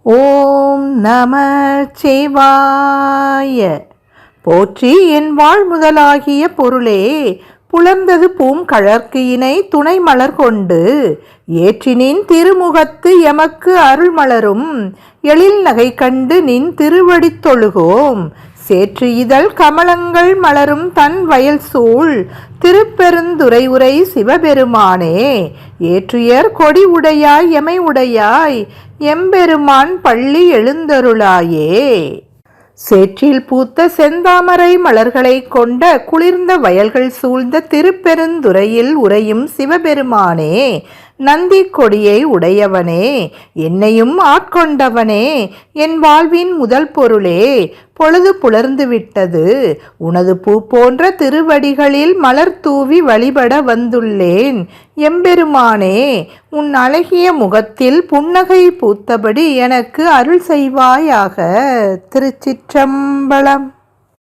ஓம் நம சிவாய. போற்றி என் வாழ் முதலாகிய பொருளே, புலர்ந்தது பூங்கழற்கு இணை துணை மலர் கொண்டு ஏற்றினின் திருமுகத்து எமக்கு அருள் மலரும் எழில் நகை கண்டு நின் திருவடித் தொழுகோம். சேற்று இதழ் கமலங்கள் மலரும் தன் வயல் சூழ் திருப்பெருந்துறை உரை சிவபெருமானே, ஏற்றுயர் கொடி உடையாய் எமை உடையாய் எம்பெருமான் பள்ளி எழுந்தருளாயே. சேற்றில் பூத்த செந்தாமரை மலர்களை கொண்ட குளிர்ந்த வயல்கள் சூழ்ந்த திருப்பெருந்துறையில் உறையும் சிவபெருமானே, நந்தி கொடியை உடையவனே, என்னையும் ஆட்கொண்டவனே, என் வாழ்வின் முதல் பொருளே, பொழுது புலர்ந்து விட்டது, உனது பூ போன்ற திருவடிகளில் மலர் தூவி வழிபட வந்துள்ளேன். எம்பெருமானே, உன் அழகிய முகத்தில் புன்னகை பூத்தபடி எனக்கு அருள் செய்வாயாக. திருச்சிற்றம்பலம்.